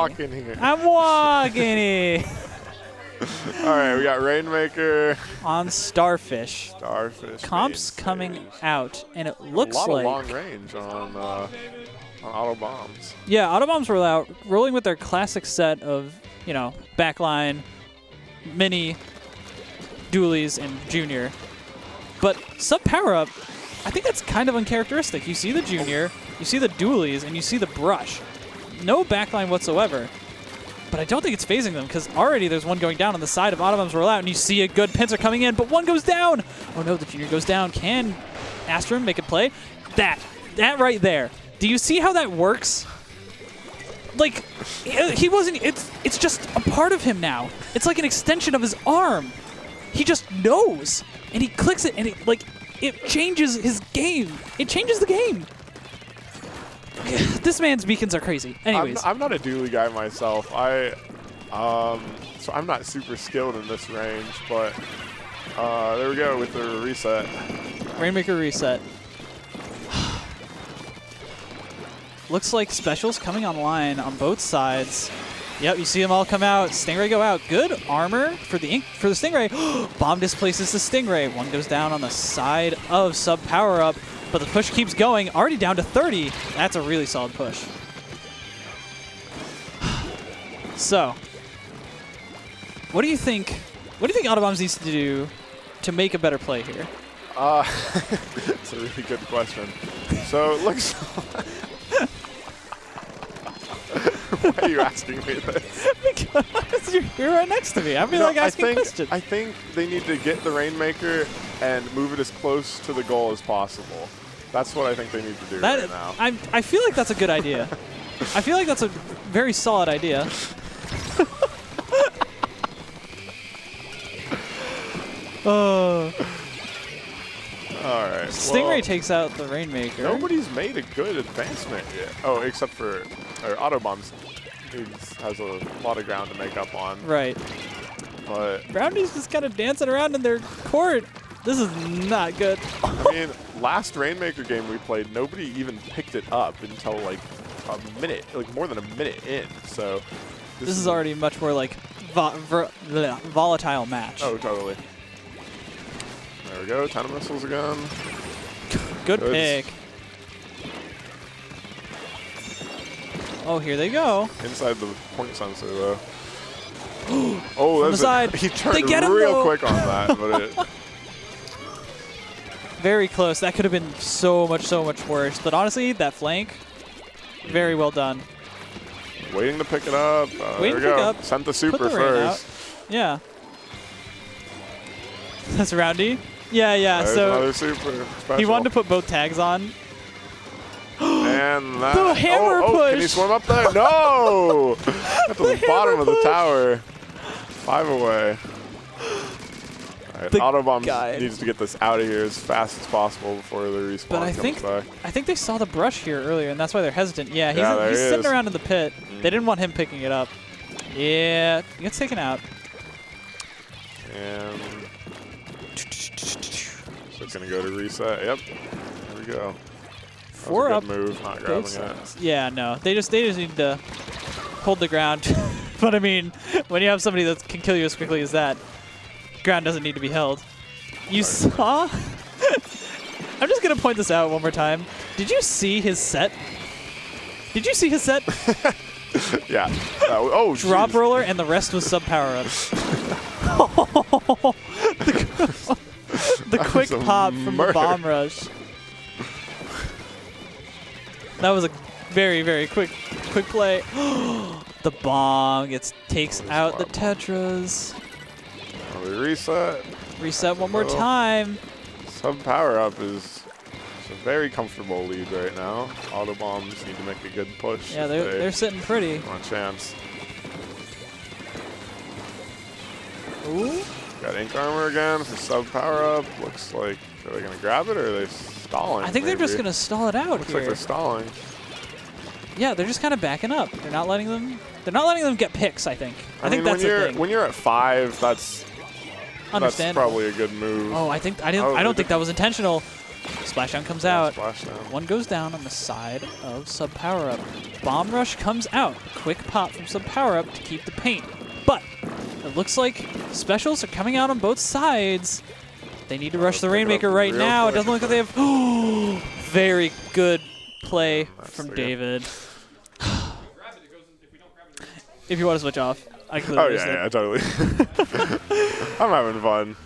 walking here. I'm walking here. All right, we got Rainmaker. On Starfish. Starfish. Comps coming out, and it looks like a lot of long range on Autobombs. Yeah, Autobombs roll out, rolling with their classic set of, you know, backline, mini, dualies, and junior. But sub power-up, I think that's kind of uncharacteristic. You see the junior, you see the dualies, and you see the brush. No backline whatsoever. But I don't think it's phasing them, because already there's one going down on the side of Autobombs roll out, and you see a good pincer coming in, but one goes down. Oh no, the junior goes down. Can Astrum make a play? That right there. Do you see how that works? Like, he wasn't, it's just a part of him now. It's like an extension of his arm. He just knows, and he clicks it, and it changes his game. It changes the game. This man's beacons are crazy. Anyways. I'm not a dually guy myself. So I'm not super skilled in this range, but there we go with the reset. Rainmaker reset. Looks like specials coming online on both sides. Yep, you see them all come out. Stingray go out. Good armor for the Stingray. Bomb displaces the Stingray. One goes down on the side of sub power up. But the push keeps going, already down to 30. That's a really solid push. So, what do you think Autobombs needs to do to make a better play here? It's a really good question. So it looks. Why are you asking me this? Because you're here right next to me. I feel like asking questions. I think they need to get the Rainmaker and move it as close to the goal as possible. That's what I think they need to do right now. I feel like that's a good idea. I feel like that's a very solid idea. All right. Stingray takes out the Rainmaker. Nobody's made a good advancement yet. Oh, except for Autobombs. He has a lot of ground to make up on. Right. But Brownie's just kind of dancing around in their court. This is not good. I mean, last Rainmaker game we played, nobody even picked it up until like a minute, like more than a minute in. So this is already much more like volatile match. Oh, totally. There we go. 10 missiles again. Good pick. Oh, here they go. Inside the point sensor, though. Oh, that's side. He turned real quick on that, but it. Very close. That could have been so much worse. But honestly, that flank, very well done. Waiting to pick it up. There we go. Sent the super first. Yeah. That's Roundy. Yeah. There's so another super special. He wanted to put both tags on. And that. The hammer push. Can he swim up there? No! At the bottom of the tower. 5 away. All right, Autobombs needs to get this out of here as fast as possible before the respawn comes back. I think they saw the brush here earlier, and that's why they're hesitant. Yeah, he's sitting around in the pit. They didn't want him picking it up. Yeah, he gets taken out. And so it's going to go to reset. Yep. There we go. 4 up. Move, not grabbing it. Yeah, no. They just need to hold the ground. But I mean, when you have somebody that can kill you as quickly as that, ground doesn't need to be held. You saw? I'm just going to point this out one more time. Did you see his set? Did you see his set? Yeah. Oh, drop roller, and the rest was sub power-ups. the quick pop from the bomb rush. That was a very quick play. The bomb takes out the Tetras. We reset. Reset one more time. Sub power up is a very comfortable lead right now. Autobombs need to make a good push. Yeah, they're sitting pretty. On chance. Ooh. Got ink armor again for sub power up. Looks like are they gonna grab it or are they stalling? I think they're just gonna stall it out. Looks like they're stalling. Yeah, they're just kind of backing up. They're not letting them get picks. I think. I think that's the thing. When you're at 5, that's understandable. That's probably a good move. Oh, I don't think that was intentional. Splashdown comes out. Splashdown. One goes down on the side of Sub Power Up. Bomb Rush comes out. Quick pop from Sub Power Up to keep the paint. But it looks like specials are coming out on both sides. They need to rush the Rainmaker right now. It doesn't look like they have. Very good play from David. If you want to switch off, I can. Oh yeah, totally. I'm having fun.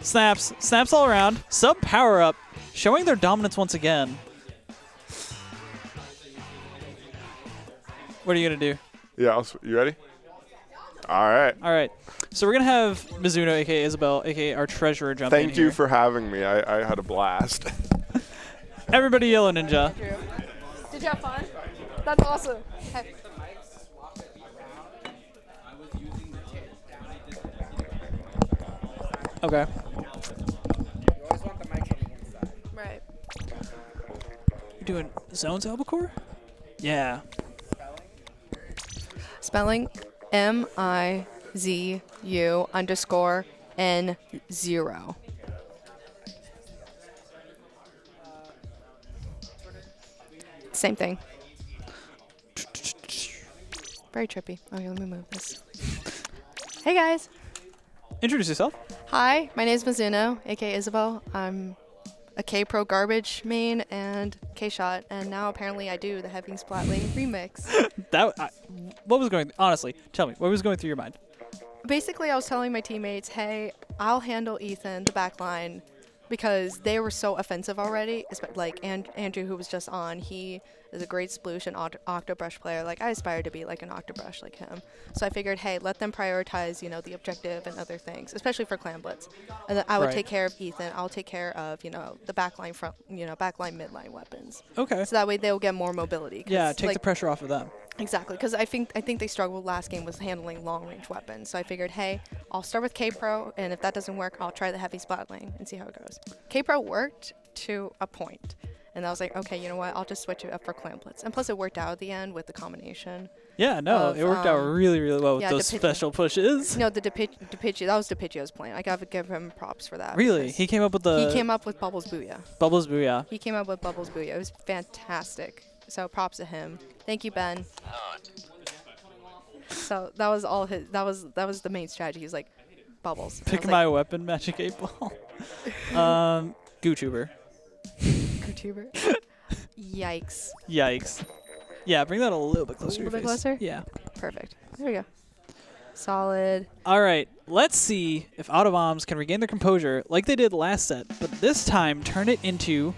Snaps all around. Sub Power Up, showing their dominance once again. What are you gonna do? Yeah, you ready? All right. All right. So we're gonna have Mizuno, aka Isabel, aka our treasurer, jump in. Thank you for having me. I had a blast. Everybody yellow ninja. Did you have fun? That's awesome. Hey. Okay. You always want the mic on the inside. Right. You're doing zones albacore? Yeah. Spelling MIZU_N0. Same thing. Very trippy. Okay, let me move this. Hey guys. Introduce yourself. Hi, my name is Mizuno, aka Isabel. I'm a K-Pro garbage main and K-Shot, and now apparently I do the Heavy Splatling remix. What was going? Honestly, tell me, what was going through your mind? Basically, I was telling my teammates, hey, I'll handle Ethan, the back line, because they were so offensive already. Like Andrew, who was just on, he is a great Sploosh and Octobrush player. Like, I aspire to be like an Octobrush like him. So I figured, hey, let them prioritize, the objective and other things, especially for Clan Blitz. And then I would take care of Ethan. I'll take care of, the backline front, backline midline weapons. Okay. So that way they'll get more mobility. Yeah, take the pressure off of them. Exactly, because I think they struggled last game was handling long-range weapons. So I figured, hey, I'll start with K-Pro, and if that doesn't work, I'll try the Heavy Splatling and see how it goes. K-Pro worked to a point, and I was like, okay, you know what? I'll just switch it up for Clan Blitz. And plus, it worked out at the end with the combination. Yeah, no, it worked out really, really well with those special pushes. No, the DePiccio, that was DePiccio's plan. I gotta give him props for that. Really? He came up with He came up with Bubbles Booyah. Bubbles Booyah. He came up with Bubbles Booyah. It was fantastic. So props to him. Thank you, Ben. So that was all his. That was the main strategy. He's like, bubbles. Pick my weapon, Magic 8-Ball. Gootuber. Gootuber. Yikes. Yikes. Yeah, bring that a little bit closer. A little bit closer? Yeah. Perfect. There we go. Solid. All right, let's see if Autobombs can regain their composure like they did last set, but this time turn it into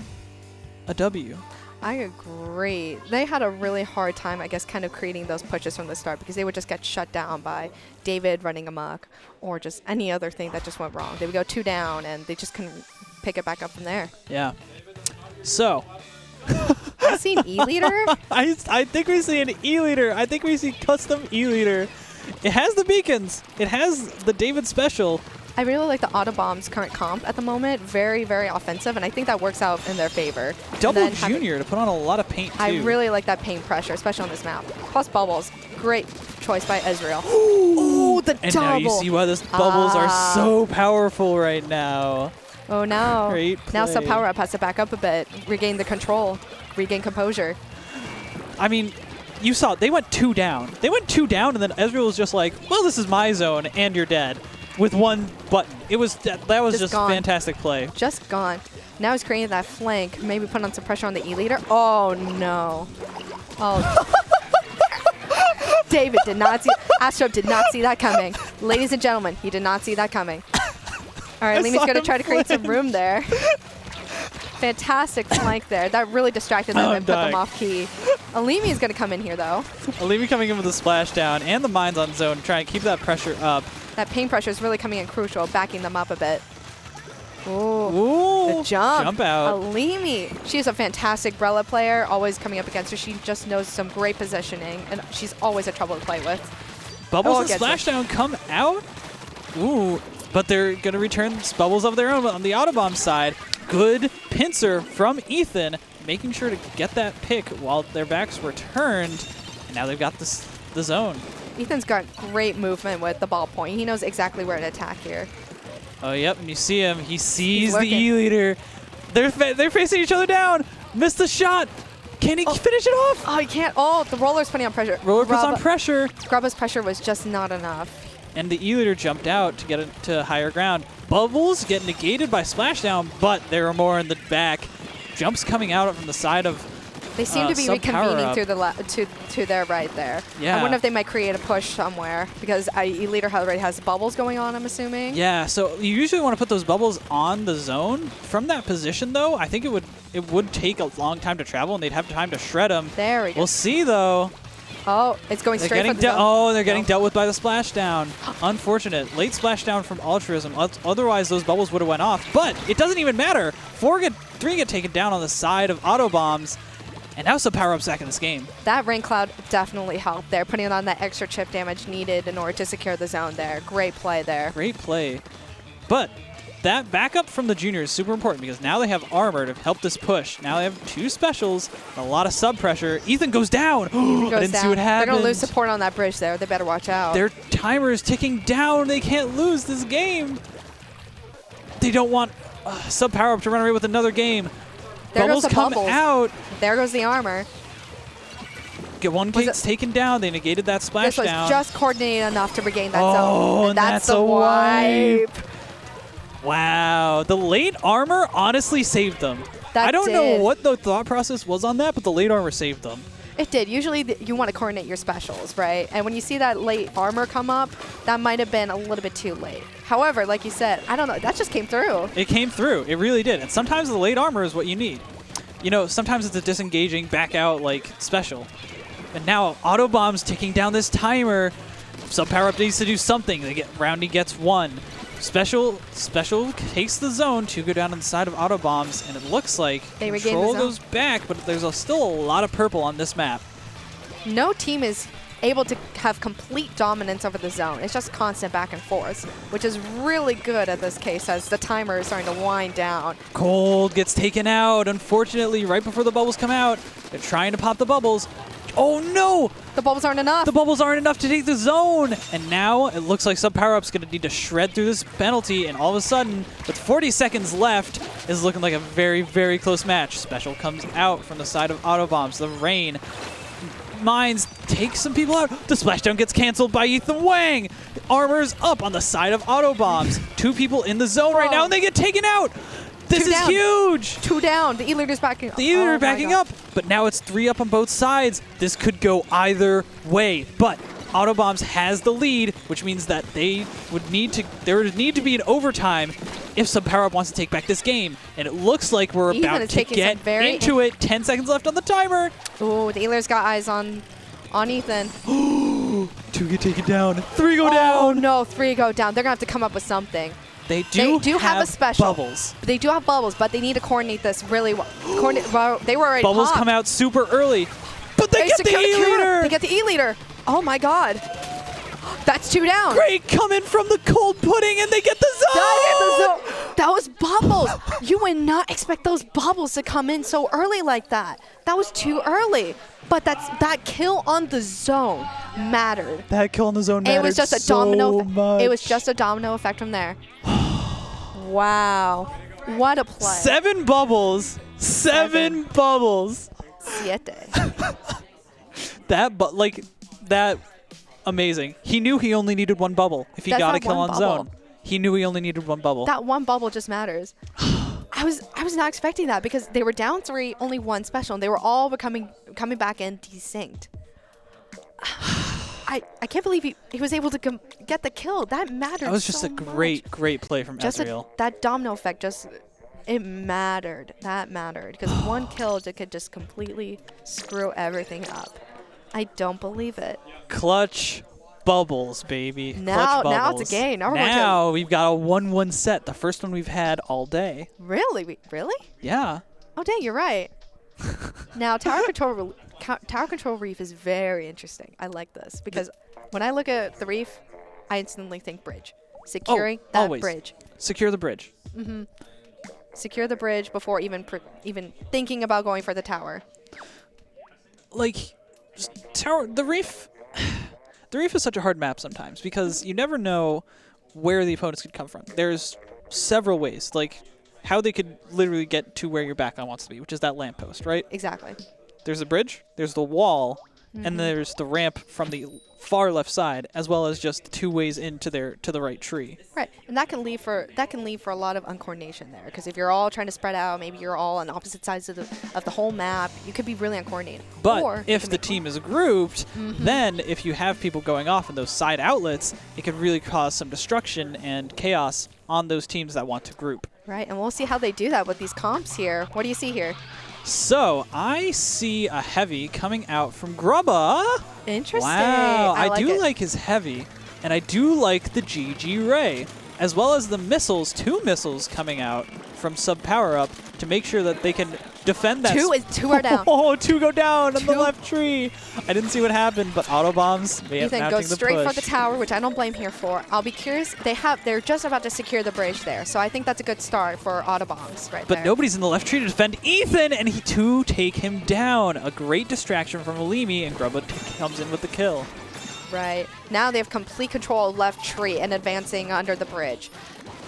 a W. I agree. They had a really hard time, I guess, kind of creating those pushes from the start because they would just get shut down by David running amok or just any other thing that just went wrong. They would go 2 down and they just couldn't pick it back up from there. Yeah. So. I seen E-Leader. I think we see an E-Leader. I think we see custom E-Leader. It has the beacons. It has the David special. I really like the Autobombs current comp at the moment. Very, very offensive, and I think that works out in their favor. Double Junior to put on a lot of paint, too. I really like that paint pressure, especially on this map. Plus Bubbles. Great choice by Ezreal. Ooh, the and double. Now you see why those Bubbles are so powerful right now. Oh, no. Great play. Now Sub Power Up has to back up a bit, regain the control, regain composure. I mean, you saw they went 2 down. They went 2 down, and then Ezreal was just like, well, this is my zone, and you're dead. With 1 button. It was that was just fantastic play. Just gone. Now he's creating that flank. Maybe putting on some pressure on the E-Leader. Oh, no. Oh. David did not see. Astro did not see that coming. Ladies and gentlemen, he did not see that coming. All right, Lemi's going to try to create some room there. Fantastic flank there. That really distracted them and put them off key. Alimi is going to come in here, though. Alimi coming in with a splashdown and the mines on zone to try and keep that pressure up. That pain pressure is really coming in crucial, backing them up a bit. Ooh, the jump. Jump out. Alimi. She is a fantastic Brella player, always coming up against her. She just knows some great positioning, and she's always a trouble to play with. Bubbles and Splashdown come out. Ooh, but they're going to return Bubbles of their own on the Autobomb side. Good pincer from Ethan, making sure to get that pick while their backs were turned. And now they've got the zone. Ethan's got great movement with the ball point. He knows exactly where to attack here. Oh, yep, and you see him. He sees the lurking. E-leader. They're facing each other down. Missed the shot. Can he finish it off? Oh, he can't. Oh, the roller's putting on pressure. Roller puts on pressure. Grubba's pressure was just not enough. And the E-leader jumped out to get it to higher ground. Bubbles get negated by Splashdown, but there are more in the back. Jumps coming out from the side of They seem to be reconvening through the to their right there. Yeah. I wonder if they might create a push somewhere because E-leader already has bubbles going on, I'm assuming. Yeah, so you usually want to put those bubbles on the zone. From that position, though, I think it would take a long time to travel, and they'd have time to shred them. There we go. We'll see, though. Oh, it's going straight for the zone. Oh, they're getting dealt with by the splashdown. Unfortunate. Late splashdown from Altruism. Otherwise, those bubbles would have went off. But it doesn't even matter. 3 get taken down on the side of Autobombs. And now some power-ups back in this game. That rain cloud definitely helped there, putting on that extra chip damage needed in order to secure the zone there. Great play there. Great play. But that backup from the junior is super important because now they have armor to help this push. Now they have 2 specials, and a lot of sub pressure. Ethan goes down. I didn't see what happened. They're going to lose support on that bridge there. They better watch out. Their timer is ticking down. They can't lose this game. They don't want sub power-up to run away with another game. There Bubbles goes the come bubbles. out. There goes the armor. Get one gets taken down. They negated that splashdown. This was just coordinated enough to regain that zone. Oh, And that's the wipe. Wow. The late armor honestly saved them. I don't know what the thought process was on that, but the late armor saved them. It did. Usually you want to coordinate your specials, right? And when you see that late armor come up, that might have been a little bit too late. However, like you said, I don't know. That just came through. It came through. It really did. And sometimes the late armor is what you need. You know, sometimes it's a disengaging, back out, like, special. And now Autobombs taking down this timer. Sub power-up needs to do something. Roundy gets 1. Special takes the zone to go down on the side of Autobombs, and it looks like control goes back, but there's still a lot of purple on this map. No team is able to have complete dominance over the zone. It's just constant back and forth, which is really good at this case as the timer is starting to wind down. Cold gets taken out, unfortunately, right before the bubbles come out. They're trying to pop the bubbles. Oh no! The bubbles aren't enough. The bubbles aren't enough to take the zone. And now it looks like Sub Power-Up's going to need to shred through this penalty. And all of a sudden, with 40 seconds left, is looking like a very, very close match. Special comes out from the side of Autobombs. The rain. Mines take some people out. The splashdown gets canceled by Ethan Wang. Armor's up on the side of Autobombs. 2 people in the zone right now, and they get taken out. This is huge! 2 down. The E-leader's backing up. The E-leader backing up, but now it's 3 up on both sides. This could go either way, but Autobombs has the lead, which means that there would need to be an overtime if Sub Power-Up wants to take back this game. And it looks like we're about to get into it. 10 seconds left on the timer. Ooh, the E-leader's got eyes on Ethan. 2 get taken down. 3 go down. Oh no, 3 go down. They're going to have to come up with something. They do have a special. Bubbles. They do have bubbles, but they need to coordinate this really well. They were already Bubbles popped. come out super early, but they get the E-leader. They get the E-leader. Oh my god. That's 2 down. Great coming from the cold pudding, and they get the zone. That was bubbles. You would not expect those bubbles to come in so early like that. That was too early. But that kill on the zone mattered. That kill on the zone mattered. It was just a domino. It was just a domino effect from there. Wow, what a play! 7 bubbles. 7 bubbles. Siete. That amazing. He knew he only needed 1 bubble if he got a kill on zone. He knew he only needed 1 bubble. That 1 bubble just matters. I was not expecting that because they were down 3, only 1 special, and they were all coming back in desynced. I can't believe he was able to get the kill. That mattered. That was just a great play from Ezreal. That domino effect it mattered. That mattered because 1 kill could just completely screw everything up. I don't believe it. Clutch bubbles, baby. Now bubbles. it's a game. Now we've got a 1-1 set, the first one we've had all day. Really? Really? Yeah. Oh, dang, you're right. Now, Tower Control Reef is very interesting. I like this because when I look at the reef, I instantly think bridge. Securing that bridge. Secure the bridge. Mm-hmm. Secure the bridge before even thinking about going for the tower. Like, the reef is such a hard map sometimes because you never know where the opponents could come from. There's several ways, like how they could literally get to where your backline wants to be, which is that lamppost, right? Exactly. There's a bridge, there's the wall, and there's the ramp from the far left side, as well as just 2 ways into to the right tree. Right, and that can leave for a lot of uncoordination there, because if you're all trying to spread out, maybe you're all on opposite sides of the whole map, you could be really uncoordinated. But or if the team is grouped, then if you have people going off in those side outlets, it could really cause some destruction and chaos on those teams that want to group. Right, and we'll see how they do that with these comps here. What do you see here? So I see a heavy coming out from Grubba. Interesting. Wow, I do it. like his heavy, and I do like the GG Ray, as well as the missiles, 2 missiles coming out from sub power up to make sure that they can defend that. 2 are down. Oh, 2 go down on the left tree. I didn't see what happened, but Autobombs Ethan goes straight push. for the tower, which I don't blame here for. I'll be curious. They're just about to secure the bridge there, so I think that's a good start for Autobombs right there. But nobody's in the left tree to defend Ethan, and he to take him down. A great distraction from Alimi, and Grubba comes in with the kill. Right. Now they have complete control of left tree and advancing under the bridge.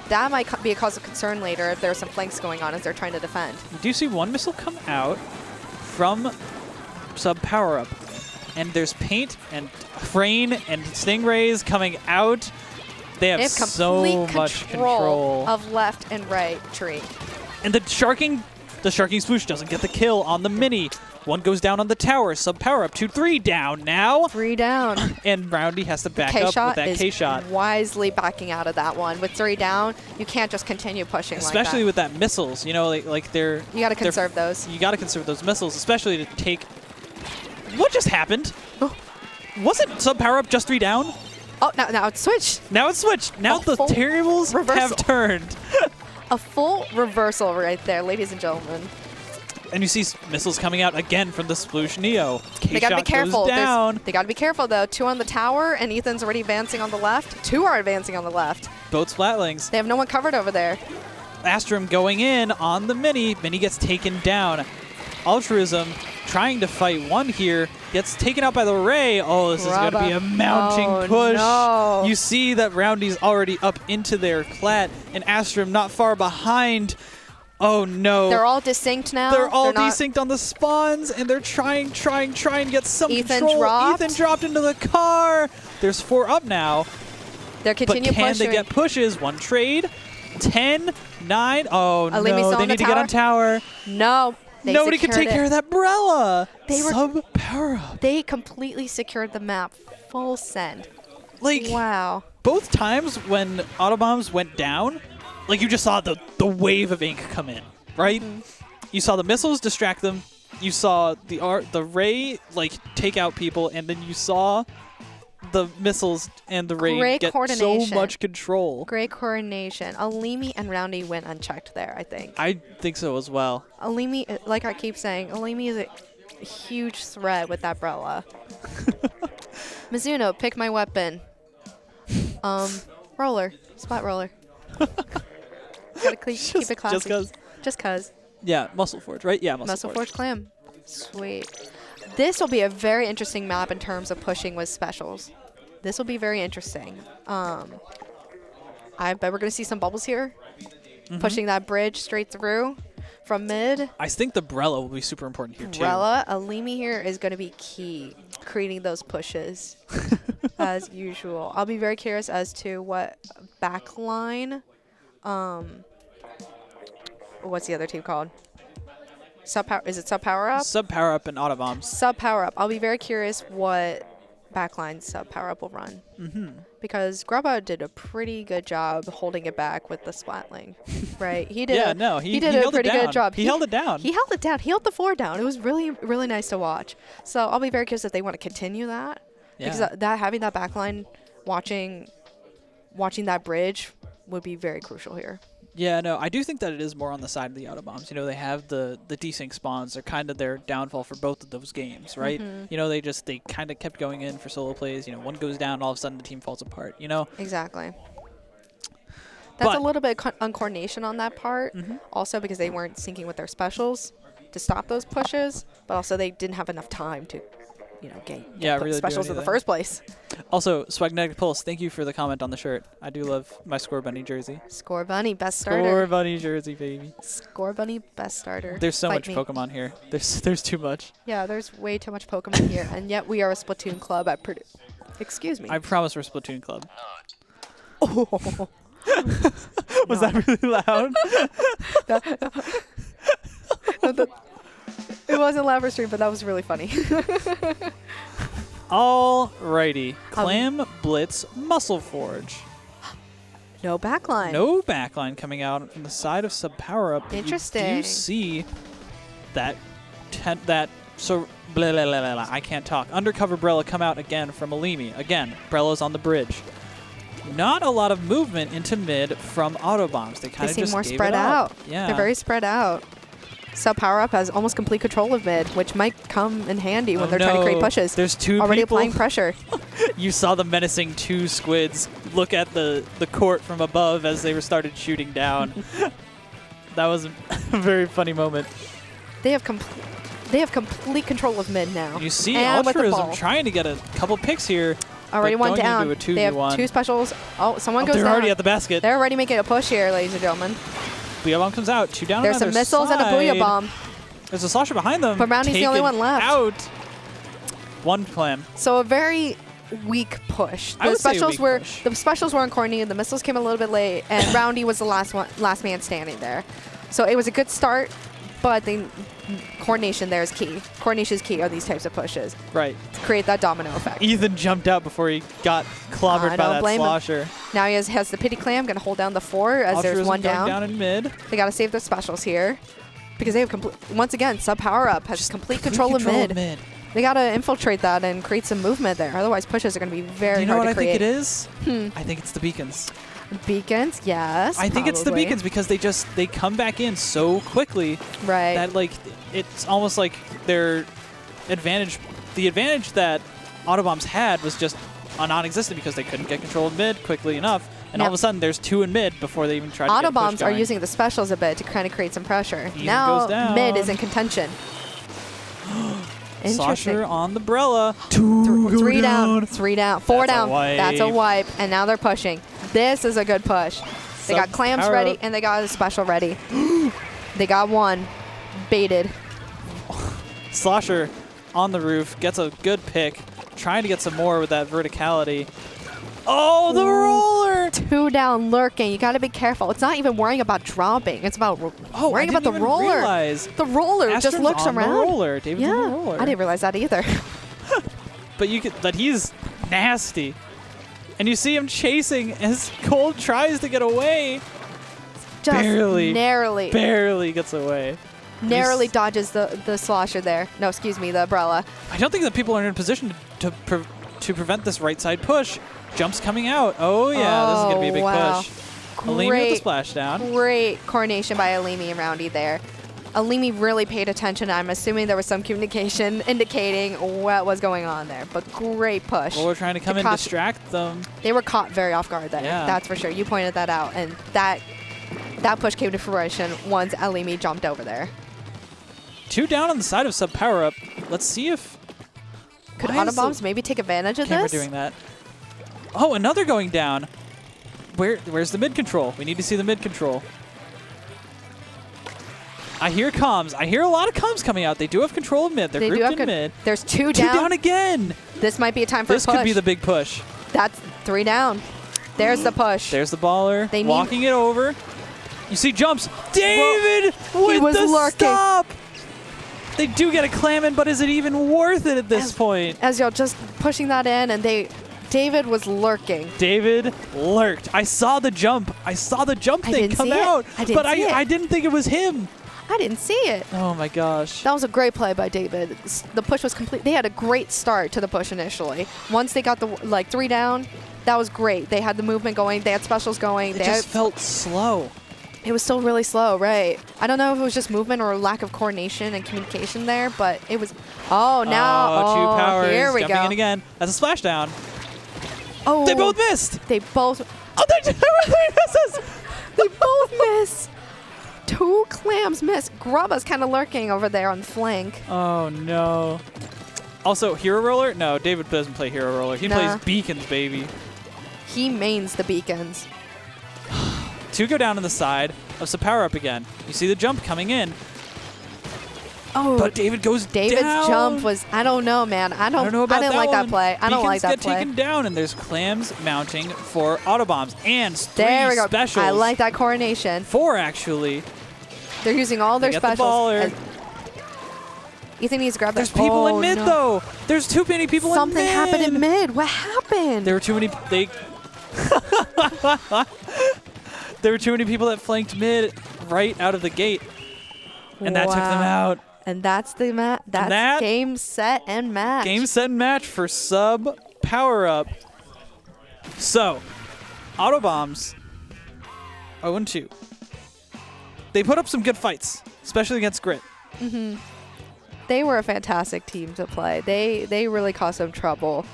That might be a cause of concern later if there's some flanks going on as they're trying to defend. You do see 1 missile come out from sub power up, and there's paint and Frayne and Stingrays coming out. They have so much control of left and right tree. And the sharking swoosh doesn't get the kill on the mini. 1 goes down on the tower. Sub power up. 2-3 down now. 3 down. And Roundy has to back up with that K-shot. Wisely backing out of that one. With 3 down, you can't just continue pushing like that. Especially with that missiles, you know, like they're... You got to conserve those. You got to conserve those missiles, especially to take... What just happened? Oh. Wasn't sub power up just 3 down? Oh, now it's switched. Now it's switched. Now the tables have turned. A full reversal right there, ladies and gentlemen. And you see missiles coming out again from the Sploosh Neo. They gotta be careful. Down. They gotta be careful though. 2 on the tower, and Ethan's already advancing on the left. 2 are advancing on the left. Both Flatlings. They have no one covered over there. Astrum going in on the mini. Mini gets taken down. Altruism trying to fight 1 here. Gets taken out by the Ray. Oh, this is going to be a mounting push. No. You see that Roundy's already up into their Clat, and Astrum not far behind. Oh, no. They're all desync now. They're all desynced on the spawns, and they're trying to get some control. Ethan dropped into the car. There's 4 up now. They're continuing pushing. But pushing. They get pushes? 1 trade. 10, 9. Oh, no. They need to get on tower. No. Nobody can take care of that Brella. Sub power up. They completely secured the map. Full send. Like, wow. Both times when Autobombs went down, like you just saw the wave of ink come in, right? You saw the missiles distract them. You saw the Ray like take out people, and then you saw the missiles and the Ray get so much control. Great coordination. Alimi and Roundy went unchecked there, I think. I think so as well. Alimi, like I keep saying, Alimi is a huge threat with that Brella. Mizuno, pick my weapon. Roller. Spot roller. Gotta keep it classy. Just cause. Yeah, Muscle Forge, right? Yeah, Muscle Forge Clam. Sweet. This will be a very interesting map in terms of pushing with specials. This will be very interesting. I bet we're going to see some bubbles here. Pushing that bridge straight through from mid. I think the Brella will be super important here, too. Brella, Alimi here is going to be key, creating those pushes as usual. I'll be very curious as to what backline... what's the other team called? Is it Sub Power Up? Sub Power Up and Autobombs. Sub Power Up. I'll be very curious what backline Sub Power Up will run. Because Grubba did a pretty good job holding it back with the Splatling, right? He did. He did a pretty good job. He held it down. He held it down. He held the 4 down. It was really, really nice to watch. So I'll be very curious if they want to continue that. Yeah. Because having that backline, watching that bridge would be very crucial here. Yeah, no, I do think that it is more on the side of the Autobombs. You know, they have the desync spawns. They're kind of their downfall for both of those games, right? You know, they kind of kept going in for solo plays. You know, 1 goes down, all of a sudden the team falls apart, you know? Exactly. That's a little bit of uncoordination on that part. Also because they weren't syncing with their specials to stop those pushes, but also they didn't have enough time to, get really do specials in the anything. first place. Also, Swagnetic Pulse, thank you for the comment on the shirt. I do love my Score Bunny jersey. Score Bunny, best starter. Score Bunny jersey, baby. Score Bunny, best starter. There's so Fight much me. Pokemon here. There's too much. Yeah, there's way too much Pokemon here, and yet we are a Splatoon club at Purdue. Excuse me. I promise we're Splatoon Club. Oh. Was that really loud? It wasn't loud for stream, but that was really funny. Alrighty. Clam Blitz Muscle Forge. No backline. No backline coming out from the side of Sub Power Up. Interesting. You do see that so blah, blah, blah, blah, blah, I can't talk. Undercover Brella come out again from Alimi. Again, Brella's on the bridge. Not a lot of movement into mid from Autobombs. They kind of seem just more gave spread it up. out. Yeah. They're very spread out. Sub Power Up has almost complete control of mid, which might come in handy when they're trying to create pushes. There's two already people. applying pressure. You saw the menacing two squids look at the court from above as they were started shooting down. That was a very funny moment. They have complete control of mid now. You see and with the Altruism ball. trying to get a couple picks here. Already but one going down. Into a 2v1. They have two specials. Oh, someone goes They're down. already at the basket. They're already making a push here, ladies and gentlemen. Booyah Bomb comes out. Two down There's on some either missiles and a side. Booyah Bomb. There's a Slosher behind them. But Roundy's the only taken one left. Out. One clam. So a very weak push. I would say a weak were push. the specials weren't corny. The missiles came a little bit late, and Roundy was the last man standing there. So it was a good start, but the coordination there is key. Coordination is key on these types of pushes Right. to create that domino effect. Ethan jumped out before he got clobbered by don't that blame him. Slosher. Now he has the pity clam, gonna hold down the 4 as Altruism there's one going down. in mid. They gotta save their specials here because they have once again Sub Power Up has complete control of mid. They gotta infiltrate that and create some movement there. Otherwise, pushes are gonna be very You know hard what to I create. think it is? I think it's the beacons. Beacons, yes. I think it's the probably. beacons because they come back in so quickly Right. that like it's almost like their advantage. The advantage that Autobombs had was just non-existent because they couldn't get control of mid quickly enough, and all of a sudden there's two in mid before they even try to get a push Autobombs are going. using the specials a bit to kind of create some pressure. Ethan Now goes down. mid is in contention. Interesting. Slosher on the Brella. Three down, 4 That's a down. wipe. That's a wipe, and now they're pushing. This is a good push. They got Sub clams power ready, up. and they got a special ready. They got one baited. Slosher on the roof gets a good pick, trying to get some more with that verticality. Oh, the roller! 2 down lurking. You got to be careful. It's not even worrying about dropping. It's about worrying about the even roller. Realize. The roller just Astron's looks on around. The roller. David's on the roller. I didn't realize that either. But he's nasty. And you see him chasing as Cold tries to get away. Just Barely. narrowly Gets away. dodges the slosher there. No, excuse me, the umbrella. I don't think that people are in a position to prevent this right side push. Jumps coming out. Oh, yeah, this is going to be a big wow. push. Alimi with the splashdown. Great coordination by Alimi and Roundy there. Alimi really paid attention. I'm assuming there was some communication indicating what was going on there, but great push. Well, we're trying to come in and distract them. They were caught very off guard there. Yeah. That's for sure. You pointed that out, and that push came to fruition once Alimi jumped over there. 2 down on the side of Sub Power Up. Let's see if Could Why is Autobombs maybe take advantage of camera this? doing that. Oh, another going down. Where's the mid control? We need to see the mid control. I hear comms. I hear a lot of comms coming out. They do have control of mid. They're grouped in mid. There's 2 2 down. down again. This might be a time for This a push. could be the big push. That's 3 down. There's the push. There's the baller. They need- walking it over. You see jumps. David he with was the lurking. stop. They do get a clam in, but is it even worth it at this point? As y'all just pushing that in, and David was lurking. David lurked. I saw the jump. I saw the jump I thing didn't come see it. out. I didn't but see it. I didn't think it was him. I didn't see it. Oh my gosh. That was a great play by David. The push was complete. They had a great start to the push initially. Once they got the 3 down, that was great. They had the movement going. They had specials going. It just felt slow. It was still really slow, right? I don't know if it was just movement or lack of coordination and communication there, but it was. Oh, now. 2 powers. Here we Jumping go. in again. That's a splashdown. Oh, They both missed. They both. Oh, they misses. They both miss. 2 clams miss. Grubba's kind of lurking over there on the flank. Oh no. Also, Hero Roller? No, David doesn't play Hero Roller. He Nah. plays Beacons, baby. He mains the beacons. 2 go down on the side of some power up again. You see the jump coming in, Oh, but David goes David's down. jump was, I don't know, man. I I don't know about I didn't that like one. that play. I don't like that Beacons get play. taken down, and there's clams mounting for Autobombs and 3 There we go. specials. I like that coordination. 4 actually. They're using all their They get the specials. baller. And Ethan needs to grab that. There's people Oh, in mid no. though. There's too many people Something in mid. happened in mid. What happened? There were too many. There were too many people that flanked mid right out of the gate, and that took them Wow. out. And that's the that's that- game, set, and match. Game, set, and match for sub power up. So, Autobombs 0-2. They put up some good fights, especially against Grit. They were a fantastic team to play. They really caused some trouble.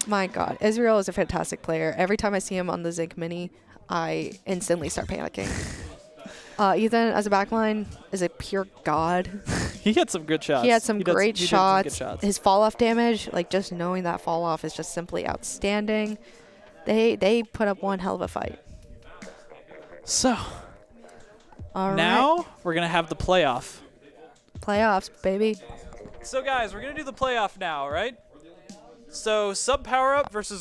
My God, Israel is a fantastic player. Every time I see him on the Zinc Mini, I instantly start panicking. Ethan, as a backline, is a pure god. He had some good shots. He had some great he did shots. Some good shots. His fall off damage, like just knowing that fall off is just simply outstanding. They put up one hell of a fight. So, All right. now we're going to have the playoff. Playoffs, baby. So, guys, we're going to do the playoff now, right? So, sub power up versus